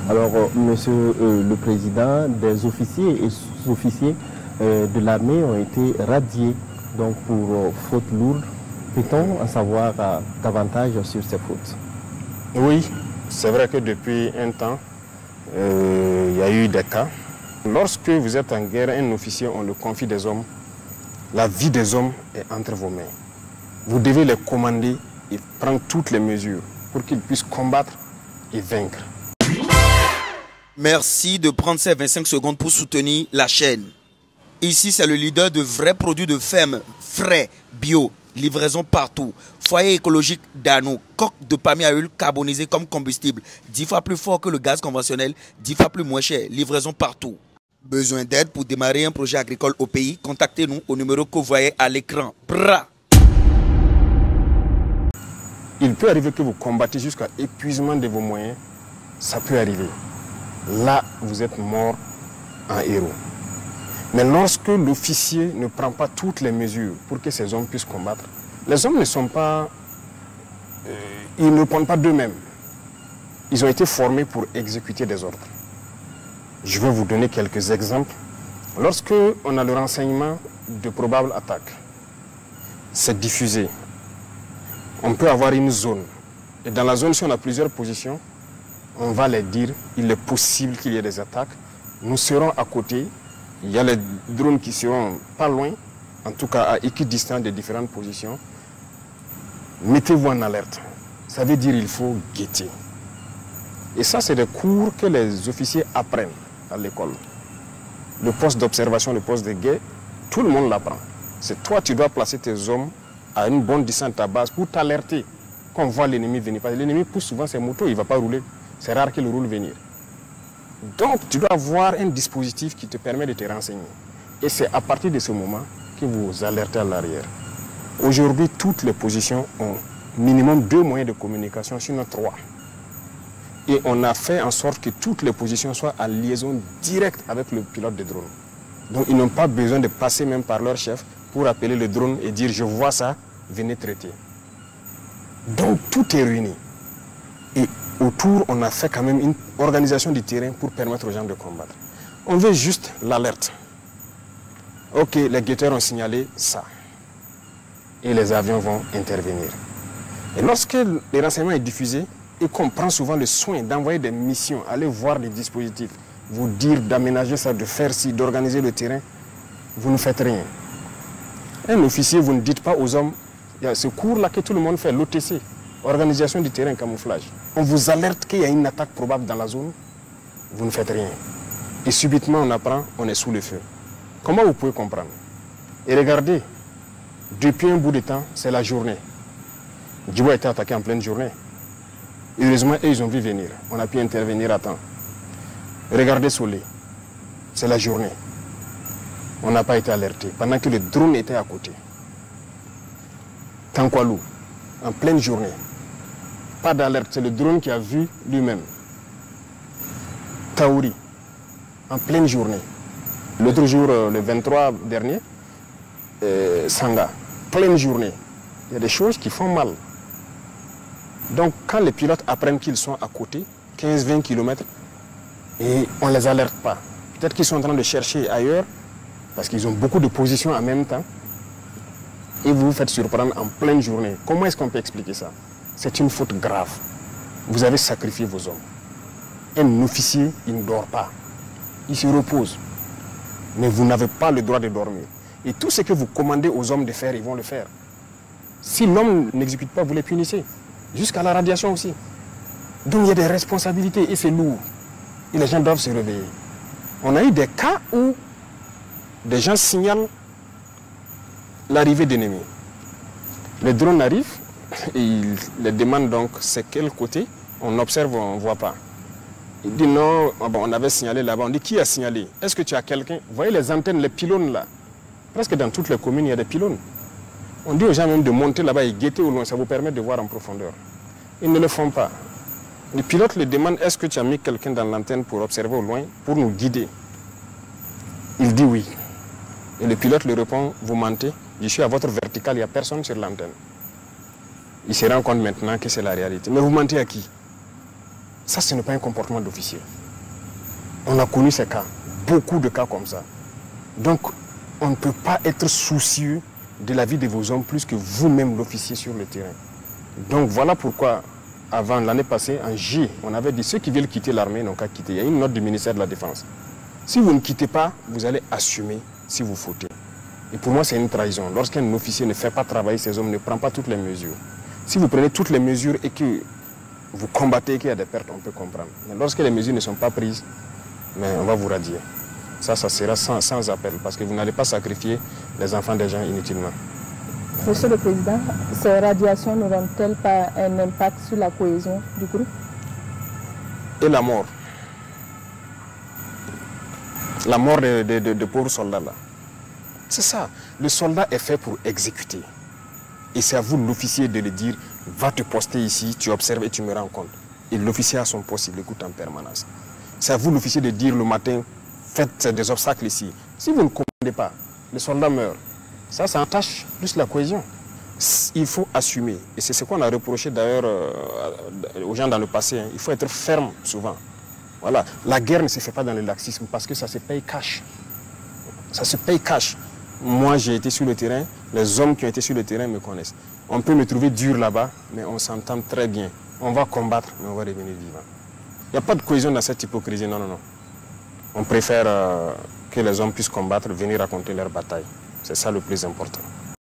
Alors, monsieur le président, des officiers et sous-officiers de l'armée ont été radiés donc pour faute lourde. Peut-on en savoir davantage sur ces fautes? Oui, c'est vrai que depuis un temps, il y a eu des cas. Lorsque vous êtes en guerre, un officier, on le confie des hommes. La vie des hommes est entre vos mains. Vous devez les commander et prendre toutes les mesures pour qu'ils puissent combattre et vaincre. Merci de prendre ces 25 secondes pour soutenir la chaîne. Ici, c'est le leader de vrais produits de ferme, frais, bio, livraison partout. Foyer écologique d'Ano, coque de palmier à huile carbonisée comme combustible. 10 fois plus fort que le gaz conventionnel, 10 fois plus moins cher. Livraison partout. Besoin d'aide pour démarrer un projet agricole au pays? Contactez-nous au numéro que vous voyez à l'écran. Il peut arriver que vous combattez jusqu'à épuisement de vos moyens. Ça peut arriver. Là, vous êtes mort en héros. Mais lorsque l'officier ne prend pas toutes les mesures pour que ces hommes puissent combattre, les hommes ne sont pas... ils ne répondent pas d'eux-mêmes. Ils ont été formés pour exécuter des ordres. Je vais vous donner quelques exemples. Lorsque on a le renseignement de probables attaques, c'est diffusé. On peut avoir une zone. Et dans la zone, si on a plusieurs positions, on va les dire, il est possible qu'il y ait des attaques. Nous serons à côté. Il y a les drones qui seront pas loin, en tout cas à équidistance des différentes positions. Mettez-vous en alerte. Ça veut dire qu'il faut guetter. Et ça, c'est des cours que les officiers apprennent à l'école. Le poste d'observation, le poste de guet, tout le monde l'apprend. C'est toi, tu dois placer tes hommes à une bonne distance de ta base pour t'alerter quand on voit l'ennemi venir. Parce que l'ennemi pousse souvent ses motos, il ne va pas rouler. C'est rare qu'il roule venir. Donc, tu dois avoir un dispositif qui te permet de te renseigner. Et c'est à partir de ce moment que vous alertez à l'arrière. Aujourd'hui, toutes les positions ont minimum 2 moyens de communication, sinon 3. Et on a fait en sorte que toutes les positions soient en liaison directe avec le pilote de drone. Donc, ils n'ont pas besoin de passer même par leur chef pour appeler le drone et dire « je vois ça, venez traiter ». Donc, tout est réuni. Et autour, on a fait quand même une organisation du terrain pour permettre aux gens de combattre. On veut juste l'alerte. Ok, les guetteurs ont signalé ça. Et les avions vont intervenir. Et lorsque le renseignement est diffusé, et qu'on prend souvent le soin d'envoyer des missions, aller voir des dispositifs, vous dire d'aménager ça, de faire ci, d'organiser le terrain, vous ne faites rien. Un officier, vous ne dites pas aux hommes, il y a ce cours-là que tout le monde fait, l'OTC, organisation du terrain camouflage. On vous alerte qu'il y a une attaque probable dans la zone, vous ne faites rien. Et subitement on apprend, on est sous le feu. Comment vous pouvez comprendre? Et regardez, depuis un bout de temps, c'est la journée. Djibo a été attaqué en pleine journée. Heureusement, ils ont vu venir. On a pu intervenir à temps. Regardez Solé, c'est la journée. On n'a pas été alerté pendant que le drone était à côté. Tankwalou, en pleine journée. Pas d'alerte, c'est le drone qui a vu lui-même. Taouri, en pleine journée. L'autre jour, le 23 dernier, Sanga, pleine journée. Il y a des choses qui font mal. Donc, quand les pilotes apprennent qu'ils sont à côté, 15-20 km, et on ne les alerte pas. Peut-être qu'ils sont en train de chercher ailleurs, parce qu'ils ont beaucoup de positions en même temps, et vous vous faites surprendre en pleine journée. Comment est-ce qu'on peut expliquer ça? C'est une faute grave. Vous avez sacrifié vos hommes. Un officier, il ne dort pas. Il se repose. Mais vous n'avez pas le droit de dormir. Et tout ce que vous commandez aux hommes de faire, ils vont le faire. Si l'homme n'exécute pas, vous les punissez. Jusqu'à la radiation aussi. Donc il y a des responsabilités et c'est lourd. Et les gens doivent se réveiller. On a eu des cas où des gens signalent l'arrivée d'ennemis. Les drones arrivent et ils les demandent donc c'est quel côté. On observe, on ne voit pas. Ils disent non, on avait signalé là-bas. On dit qui a signalé? Est-ce que tu as quelqu'un? Vous voyez les antennes, les pylônes là. Presque dans toutes les communes, il y a des pylônes. On dit aux gens même de monter là-bas et guetter au loin, ça vous permet de voir en profondeur. Ils ne le font pas. Les pilotes le demandent, est-ce que tu as mis quelqu'un dans l'antenne pour observer au loin, pour nous guider? Il dit oui. Et le pilote lui répond, vous mentez, je suis à votre verticale, il n'y a personne sur l'antenne. Il se rend compte maintenant que c'est la réalité. Mais vous mentez à qui? Ça, ce n'est pas un comportement d'officier. On a connu ces cas, beaucoup de cas comme ça. Donc, on ne peut pas être soucieux de la vie de vos hommes plus que vous-même, l'officier sur le terrain. Donc, voilà pourquoi, avant l'année passée, en J, on avait dit ceux qui veulent quitter l'armée n'ont qu'à quitter. Il y a une note du ministère de la Défense. Si vous ne quittez pas, vous allez assumer si vous fautez. Et pour moi, c'est une trahison. Lorsqu'un officier ne fait pas travailler ses hommes, ne prend pas toutes les mesures. Si vous prenez toutes les mesures et que vous combattez et qu'il y a des pertes, on peut comprendre. Mais lorsque les mesures ne sont pas prises, mais on va vous radier. Ça sera sans appel, parce que vous n'allez pas sacrifier les enfants des gens inutilement. Monsieur le Président, ces radiations n'auront-elles pas un impact sur la cohésion du groupe? Et la mort. La mort de pauvres soldats là. C'est ça. Le soldat est fait pour exécuter. Et c'est à vous, l'officier, de le dire, va te poster ici, tu observes et tu me rends compte. Et l'officier à son poste, il écoute en permanence. C'est à vous, l'officier, de dire le matin, faites des obstacles ici. Si vous ne comprenez pas, le soldat meurt. Ça entache plus la cohésion. Il faut assumer. Et c'est ce qu'on a reproché d'ailleurs aux gens dans le passé. Hein. Il faut être ferme souvent. Voilà. La guerre ne se fait pas dans le laxisme parce que ça se paye cash. Ça se paye cash. Moi, j'ai été sur le terrain. Les hommes qui ont été sur le terrain me connaissent. On peut me trouver dur là-bas, mais on s'entend très bien. On va combattre, mais on va revenir vivant. Il n'y a pas de cohésion dans cette hypocrisie. Non, non, non. On préfère que les hommes puissent combattre, venir raconter leur bataille. C'est ça le plus important.